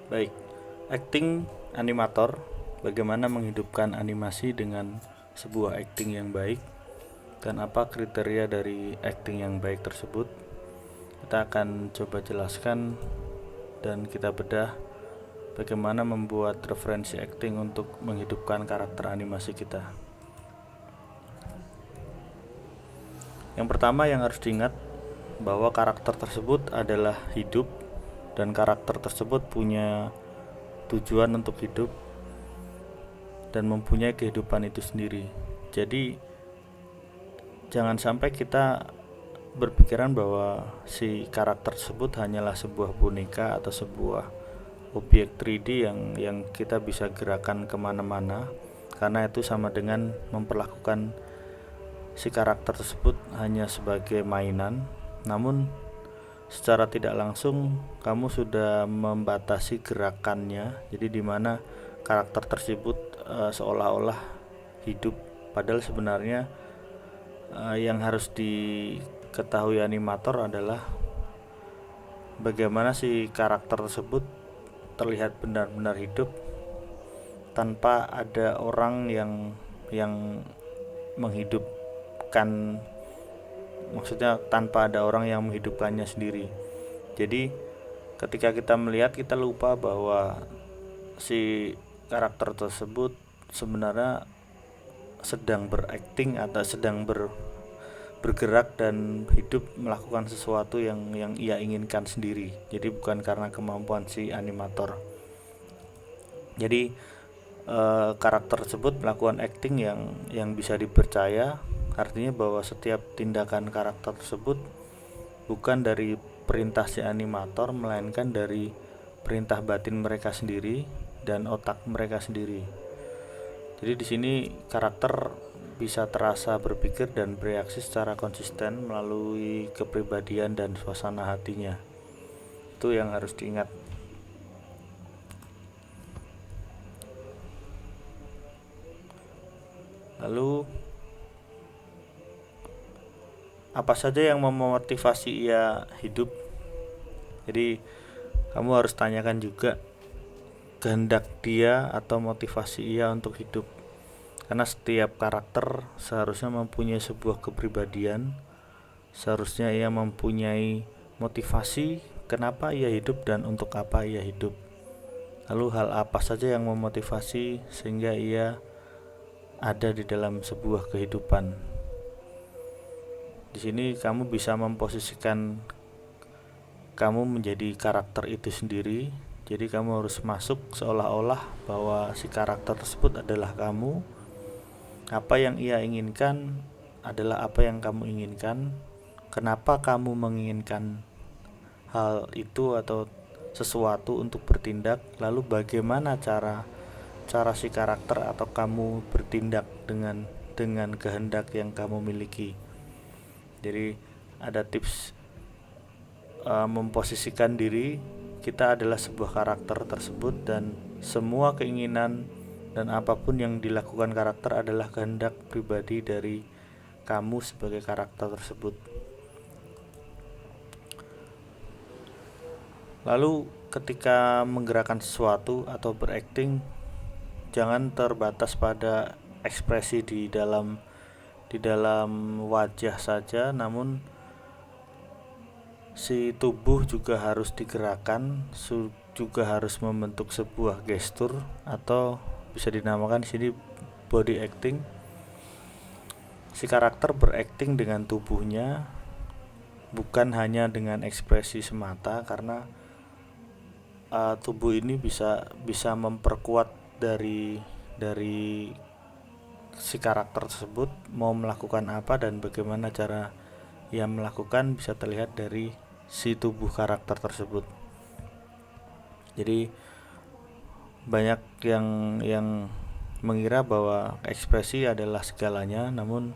Baik, acting animator, bagaimana menghidupkan animasi dengan sebuah acting yang baik dan apa kriteria dari acting yang baik tersebut. Kita akan coba jelaskan dan kita bedah bagaimana membuat referensi acting untuk menghidupkan karakter animasi kita. Yang pertama yang harus diingat bahwa karakter tersebut adalah hidup dan karakter tersebut punya tujuan untuk hidup dan mempunyai kehidupan itu sendiri. Jadi jangan sampai kita berpikiran bahwa si karakter tersebut hanyalah sebuah boneka atau sebuah objek 3D yang kita bisa gerakan kemana-mana, karena itu sama dengan memperlakukan si karakter tersebut hanya sebagai mainan. Namun secara tidak langsung kamu sudah membatasi gerakannya, jadi dimana karakter tersebut seolah-olah hidup, padahal sebenarnya yang harus diketahui animator adalah bagaimana si karakter tersebut terlihat benar-benar hidup tanpa ada orang yang menghidupkan, maksudnya tanpa ada orang yang menghidupkannya sendiri. Jadi ketika kita melihat, kita lupa bahwa si karakter tersebut sebenarnya sedang berakting atau sedang bergerak dan hidup melakukan sesuatu yang ia inginkan sendiri. Jadi bukan karena kemampuan si animator. Jadi karakter tersebut melakukan acting yang bisa dipercaya, artinya bahwa setiap tindakan karakter tersebut bukan dari perintah si animator, melainkan dari perintah batin mereka sendiri dan otak mereka sendiri. Jadi di sini karakter bisa terasa berpikir dan bereaksi secara konsisten melalui kepribadian dan suasana hatinya. Itu yang harus diingat. Lalu apa saja yang memotivasi ia hidup? Jadi kamu harus tanyakan juga kehendak dia atau motivasi ia untuk hidup. Karena setiap karakter seharusnya mempunyai sebuah kepribadian, seharusnya ia mempunyai motivasi kenapa ia hidup dan untuk apa ia hidup. Lalu hal apa saja yang memotivasi sehingga ia ada di dalam sebuah kehidupan. Di sini kamu bisa memposisikan kamu menjadi karakter itu sendiri. Jadi kamu harus masuk seolah-olah bahwa si karakter tersebut adalah kamu. Apa yang ia inginkan adalah apa yang kamu inginkan. Kenapa kamu menginginkan hal itu atau sesuatu untuk bertindak, lalu bagaimana cara si karakter atau kamu bertindak dengan kehendak yang kamu miliki. Jadi ada tips memposisikan diri kita adalah sebuah karakter tersebut, dan semua keinginan dan apapun yang dilakukan karakter adalah kehendak pribadi dari kamu sebagai karakter tersebut. Lalu ketika menggerakkan sesuatu atau berakting, jangan terbatas pada ekspresi di dalam wajah saja, namun si tubuh juga harus digerakkan, juga harus membentuk sebuah gestur atau bisa dinamakan di sini body acting. Si karakter berakting dengan tubuhnya, bukan hanya dengan ekspresi semata, karena tubuh ini bisa memperkuat dari si karakter tersebut mau melakukan apa dan bagaimana cara ia melakukan bisa terlihat dari si tubuh karakter tersebut. Jadi banyak yang mengira bahwa ekspresi adalah segalanya, namun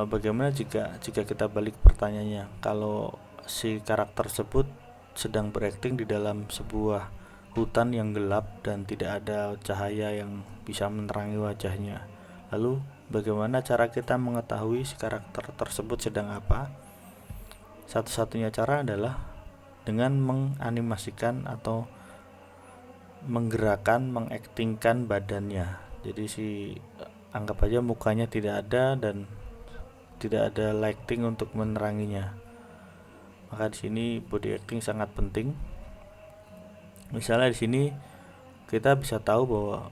bagaimana jika kita balik pertanyaannya, kalau si karakter tersebut sedang berakting di dalam sebuah hutan yang gelap dan tidak ada cahaya yang bisa menerangi wajahnya. Lalu bagaimana cara kita mengetahui si karakter tersebut sedang apa? Satu-satunya cara adalah dengan menganimasikan atau menggerakkan, mengaktingkan badannya. Jadi anggap aja mukanya tidak ada dan tidak ada lighting untuk meneranginya. Maka di sini body acting sangat penting. Misalnya di sini kita bisa tahu bahwa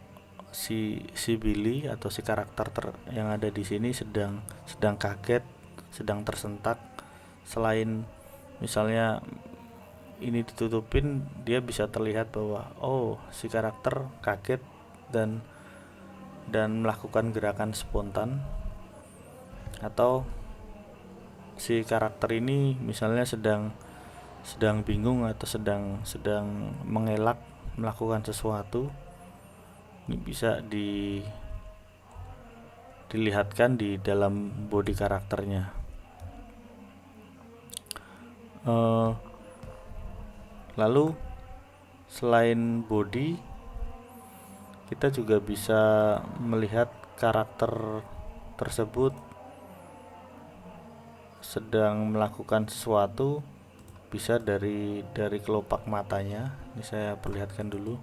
si Billy atau si karakter yang ada di sini sedang kaget, sedang tersentak. Selain misalnya ini ditutupin, dia bisa terlihat bahwa si karakter kaget dan melakukan gerakan spontan, atau si karakter ini misalnya sedang bingung atau sedang mengelak melakukan sesuatu. Ini bisa dilihatkan di dalam body karakternya. Lalu selain body, kita juga bisa melihat karakter tersebut sedang melakukan sesuatu, bisa dari kelopak matanya. Ini saya perlihatkan dulu.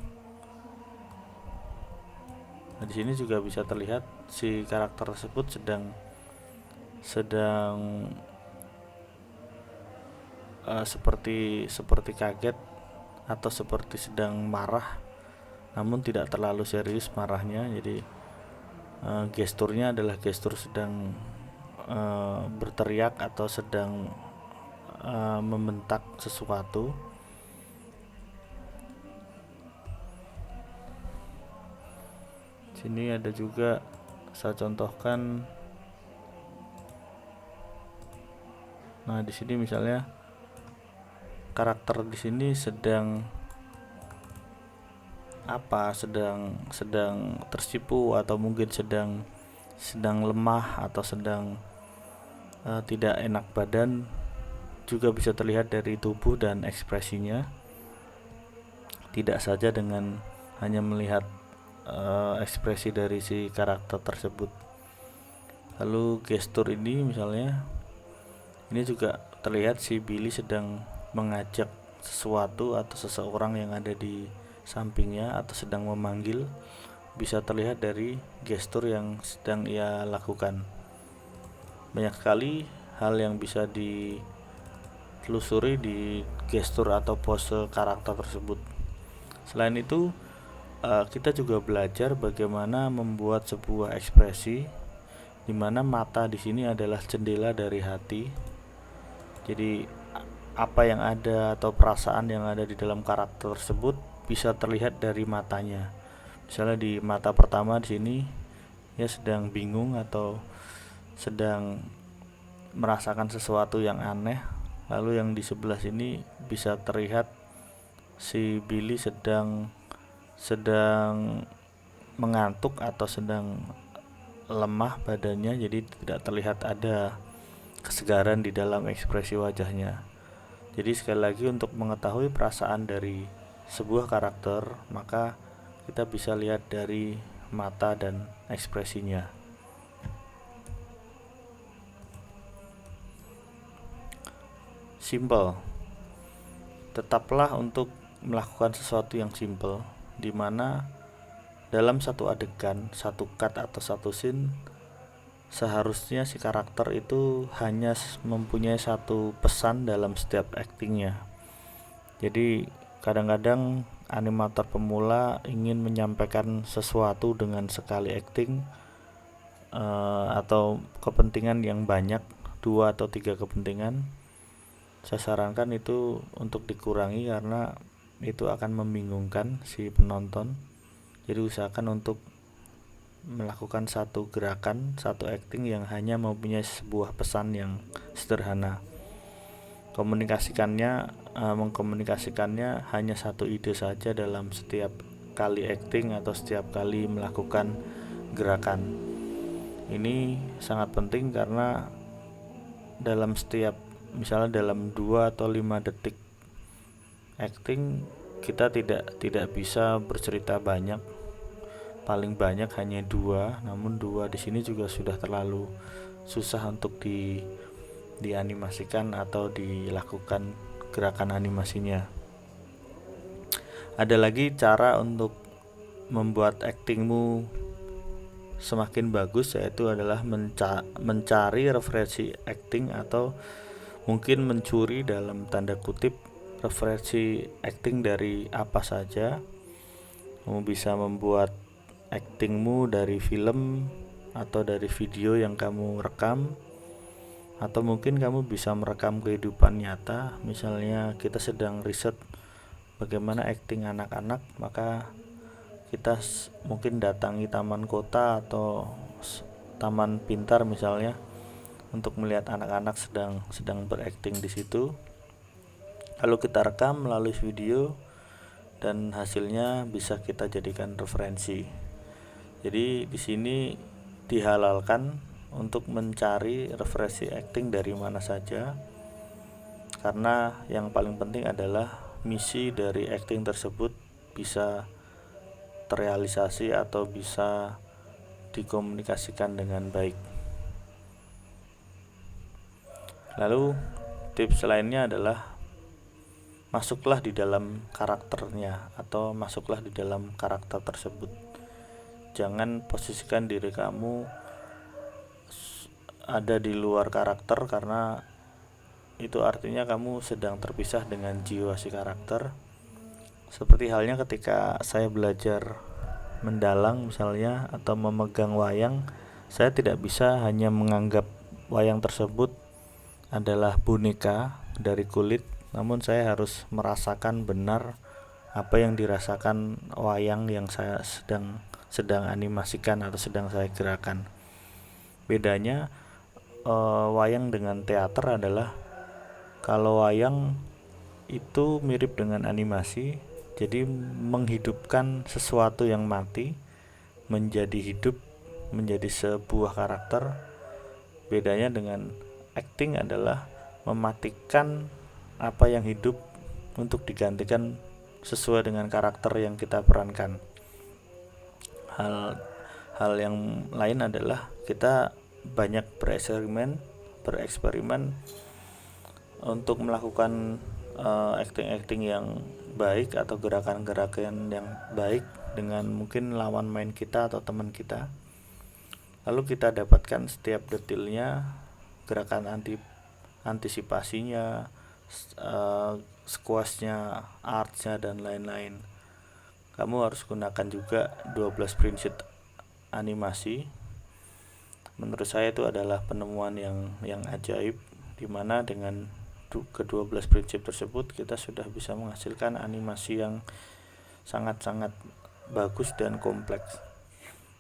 Nah, di sini juga bisa terlihat si karakter tersebut sedang seperti kaget atau seperti sedang marah, namun tidak terlalu serius marahnya. Jadi gesturnya adalah gestur sedang berteriak atau sedang membentak sesuatu. Sini ada juga, saya contohkan. Nah, di sini misalnya karakter di sini sedang tersipu, atau mungkin sedang lemah, atau sedang tidak enak badan, juga bisa terlihat dari tubuh dan ekspresinya. Tidak saja dengan hanya melihat ekspresi dari si karakter tersebut. Lalu gestur ini misalnya, ini juga terlihat si Billy sedang mengajak sesuatu atau seseorang yang ada di sampingnya, atau sedang memanggil. Bisa terlihat dari gestur yang sedang ia lakukan. Banyak sekali hal yang bisa ditelusuri di gestur atau pose karakter tersebut. Selain itu, kita juga belajar bagaimana membuat sebuah ekspresi, di mana mata di sini adalah jendela dari hati. Jadi apa yang ada atau perasaan yang ada di dalam karakter tersebut bisa terlihat dari matanya. Misalnya di mata pertama di sini dia sedang bingung atau sedang merasakan sesuatu yang aneh. Lalu yang di sebelah sini bisa terlihat si Billy sedang mengantuk atau sedang lemah badannya, jadi tidak terlihat ada kesegaran di dalam ekspresi wajahnya. Jadi sekali lagi, untuk mengetahui perasaan dari sebuah karakter, maka kita bisa lihat dari mata dan ekspresinya. Simple. Tetaplah untuk melakukan sesuatu yang simple, di mana dalam satu adegan, satu cut atau satu scene, seharusnya si karakter itu hanya mempunyai satu pesan dalam setiap aktingnya. Jadi kadang-kadang animator pemula ingin menyampaikan sesuatu dengan sekali akting, atau kepentingan yang banyak, 2 atau 3 kepentingan. Saya sarankan itu untuk dikurangi, karena itu akan membingungkan si penonton. Jadi usahakan untuk melakukan satu gerakan, satu acting yang hanya mempunyai sebuah pesan yang sederhana. Mengkomunikasikannya hanya satu ide saja dalam setiap kali acting atau setiap kali melakukan gerakan. Ini sangat penting, karena dalam setiap, misalnya dalam 2 atau 5 detik acting, kita tidak bisa bercerita banyak. Paling banyak hanya 2, namun 2 di sini juga sudah terlalu susah untuk dianimasikan atau dilakukan gerakan animasinya. Ada lagi cara untuk membuat aktingmu semakin bagus, yaitu adalah mencari referensi acting, atau mungkin mencuri dalam tanda kutip referensi acting dari apa saja. Kamu bisa membuat actingmu dari film atau dari video yang kamu rekam, atau mungkin kamu bisa merekam kehidupan nyata. Misalnya kita sedang riset bagaimana acting anak-anak, maka kita mungkin datangi taman kota atau taman pintar misalnya, untuk melihat anak-anak sedang berakting di situ. Lalu kita rekam melalui video dan hasilnya bisa kita jadikan referensi. Jadi di sini dihalalkan untuk mencari referensi acting dari mana saja, karena yang paling penting adalah misi dari acting tersebut bisa terrealisasi atau bisa dikomunikasikan dengan baik. Lalu tips lainnya adalah masuklah di dalam karakternya atau masuklah di dalam karakter tersebut. Jangan posisikan diri kamu ada di luar karakter, karena itu artinya kamu sedang terpisah dengan jiwa si karakter. Seperti halnya ketika saya belajar mendalang misalnya atau memegang wayang, saya tidak bisa hanya menganggap wayang tersebut adalah boneka dari kulit, namun saya harus merasakan benar apa yang dirasakan wayang yang saya sedang animasikan atau sedang saya gerakan. Bedanya wayang dengan teater adalah, kalau wayang itu mirip dengan animasi, jadi menghidupkan sesuatu yang mati menjadi hidup, menjadi sebuah karakter. Bedanya dengan acting adalah mematikan apa yang hidup untuk digantikan sesuai dengan karakter yang kita perankan. Hal yang lain adalah kita banyak bereksperimen untuk melakukan acting yang baik atau gerakan-gerakan yang baik dengan mungkin lawan main kita atau teman kita. Lalu kita dapatkan setiap detailnya, gerakan antisipasinya, squashnya, artsnya, dan lain-lain. Kamu harus gunakan juga 12 prinsip animasi. Menurut saya itu adalah penemuan yang ajaib, dimana dengan ke-12 prinsip tersebut kita sudah bisa menghasilkan animasi yang sangat-sangat bagus dan kompleks.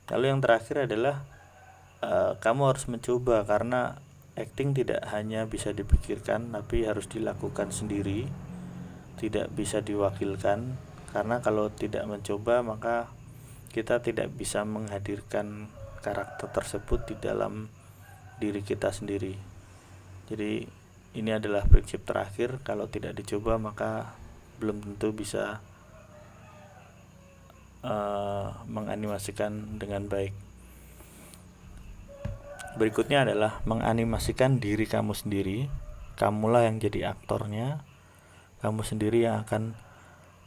Lalu yang terakhir adalah kamu harus mencoba, karena acting tidak hanya bisa dipikirkan tapi harus dilakukan sendiri, tidak bisa diwakilkan. Karena kalau tidak mencoba maka kita tidak bisa menghadirkan karakter tersebut di dalam diri kita sendiri. Jadi ini adalah prinsip terakhir, kalau tidak dicoba maka belum tentu bisa menganimasikan dengan baik. Berikutnya adalah menganimasikan diri kamu sendiri. Kamulah yang jadi aktornya, kamu sendiri yang akan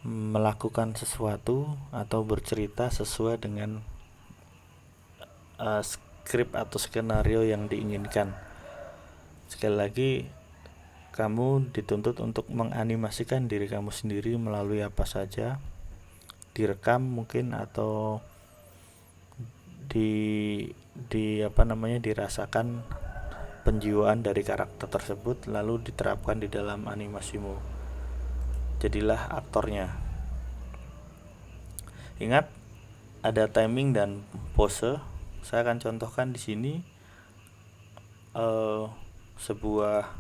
melakukan sesuatu atau bercerita sesuai dengan skrip atau skenario yang diinginkan. Sekali lagi, kamu dituntut untuk menganimasikan diri kamu sendiri melalui apa saja, direkam mungkin, atau dirasakan penjiwaan dari karakter tersebut lalu diterapkan di dalam animasimu. Jadilah aktornya. Ingat, ada timing dan pose. Saya akan contohkan di sini sebuah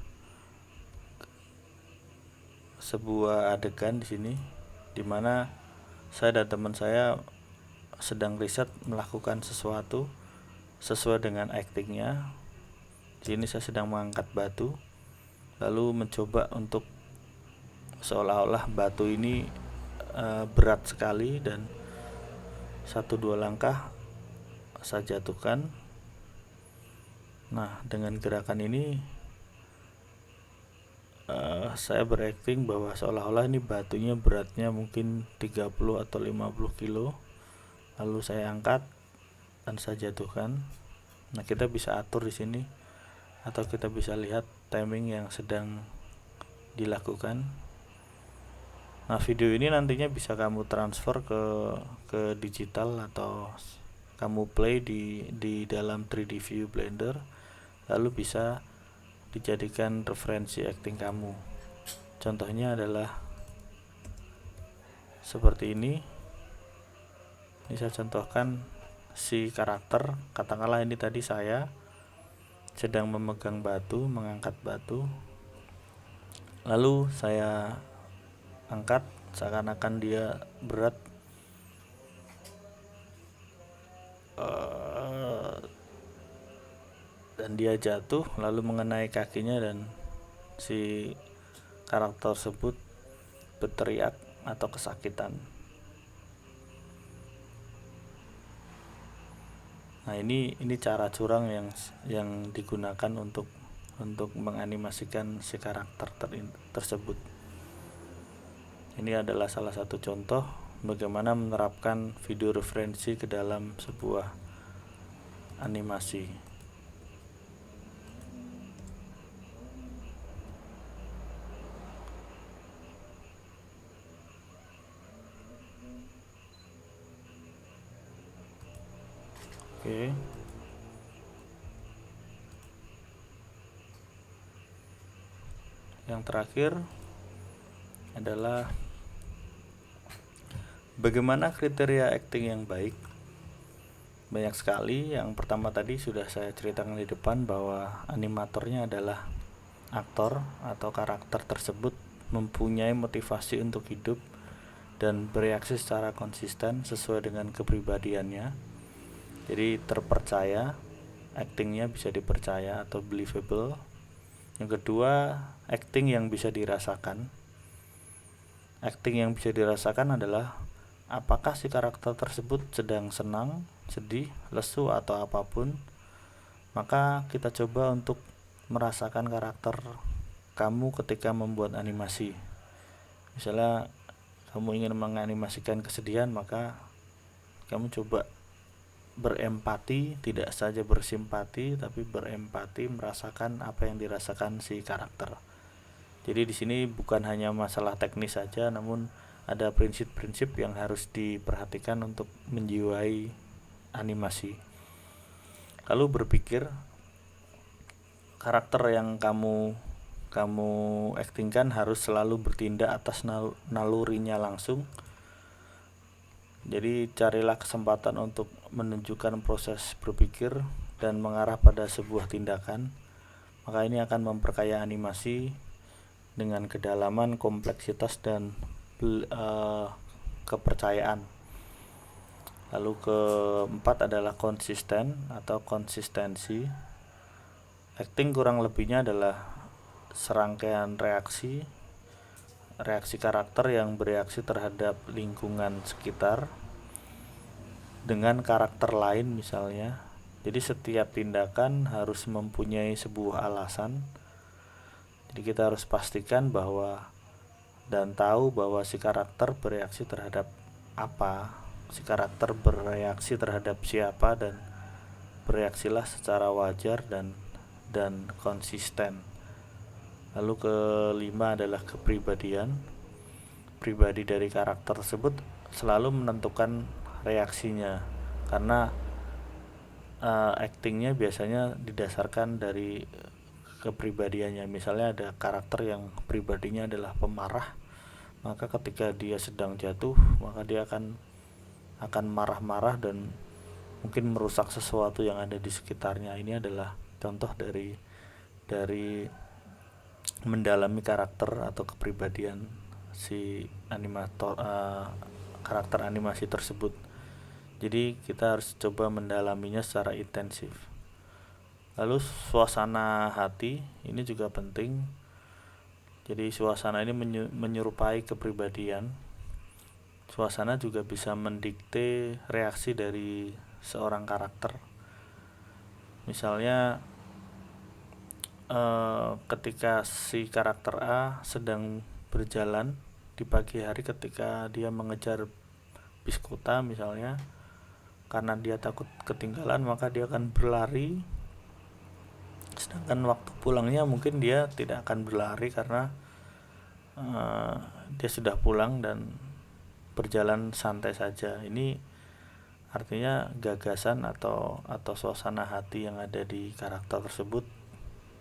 adegan di sini, dimana saya dan teman saya sedang riset melakukan sesuatu sesuai dengan aktingnya. Di sini saya sedang mengangkat batu, lalu mencoba untuk seolah-olah batu ini berat sekali, dan 1-2 langkah saya jatuhkan. Nah, dengan gerakan ini saya berakting bahwa seolah-olah ini batunya beratnya mungkin 30 atau 50 kilo, lalu saya angkat dan saya jatuhkan. Nah, kita bisa atur di sini atau kita bisa lihat timing yang sedang dilakukan. Nah, video ini nantinya bisa kamu transfer ke digital atau kamu play di dalam 3D View Blender, lalu bisa dijadikan referensi acting kamu. Contohnya adalah seperti ini. Ini saya contohkan si karakter, katakanlah ini tadi saya sedang memegang batu, mengangkat batu, lalu saya angkat seakan-akan dia berat, dan dia jatuh lalu mengenai kakinya dan si karakter tersebut berteriak atau kesakitan. Nah, ini cara curang yang digunakan untuk menganimasikan si karakter tersebut. Ini adalah salah satu contoh bagaimana menerapkan video referensi ke dalam sebuah animasi. Oke. Yang terakhir adalah bagaimana kriteria acting yang baik. Banyak sekali. Yang pertama tadi sudah saya ceritakan di depan bahwa animatornya adalah aktor atau karakter tersebut mempunyai motivasi untuk hidup dan bereaksi secara konsisten sesuai dengan kepribadiannya. Jadi terpercaya, actingnya bisa dipercaya atau believable. Yang kedua, acting yang bisa dirasakan. Acting yang bisa dirasakan adalah apakah si karakter tersebut sedang senang, sedih, lesu, atau apapun. Maka kita coba untuk merasakan karakter kamu ketika membuat animasi. Misalnya kamu ingin menganimasikan kesedihan, maka kamu coba berempati, tidak saja bersimpati tapi berempati, merasakan apa yang dirasakan si karakter. Jadi di sini bukan hanya masalah teknis saja, namun ada prinsip-prinsip yang harus diperhatikan untuk menjiwai animasi. Lalu berpikir karakter yang kamu aktingkan harus selalu bertindak atas nalurinya langsung. Jadi carilah kesempatan untuk menunjukkan proses berpikir dan mengarah pada sebuah tindakan. Maka ini akan memperkaya animasi dengan kedalaman, kompleksitas, dan kepercayaan. Lalu keempat adalah konsisten atau konsistensi. Acting kurang lebihnya adalah serangkaian reaksi karakter yang bereaksi terhadap lingkungan sekitar dengan karakter lain misalnya. Jadi setiap tindakan harus mempunyai sebuah alasan. Jadi kita harus pastikan bahwa dan tahu bahwa si karakter bereaksi terhadap apa, si karakter bereaksi terhadap siapa, dan bereaksilah secara wajar dan konsisten. Lalu kelima adalah kepribadian. Pribadi dari karakter tersebut selalu menentukan reaksinya, karena actingnya biasanya didasarkan dari kepribadiannya. Misalnya ada karakter yang pribadinya adalah pemarah, maka ketika dia sedang jatuh, maka dia akan marah-marah dan mungkin merusak sesuatu yang ada di sekitarnya. Ini adalah contoh dari mendalami karakter atau kepribadian si karakter animasi tersebut. Jadi kita harus coba mendalaminya secara intensif. Lalu suasana hati ini juga penting. Jadi suasana ini menyerupai kepribadian. Suasana juga bisa mendikte reaksi dari seorang karakter. Misalnya ketika si karakter A sedang berjalan di pagi hari ketika dia mengejar bis kota misalnya, karena dia takut ketinggalan maka dia akan berlari, sedangkan waktu pulangnya mungkin dia tidak akan berlari karena eh, dia sudah pulang dan berjalan santai saja. Ini artinya gagasan atau suasana hati yang ada di karakter tersebut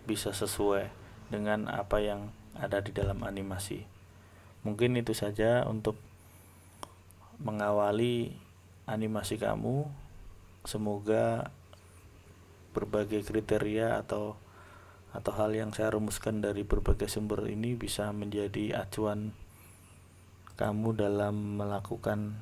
bisa sesuai dengan apa yang ada di dalam animasi. Mungkin itu saja untuk mengawali animasi kamu. Semoga berbagai kriteria atau hal yang saya rumuskan dari berbagai sumber ini bisa menjadi acuan kamu dalam melakukan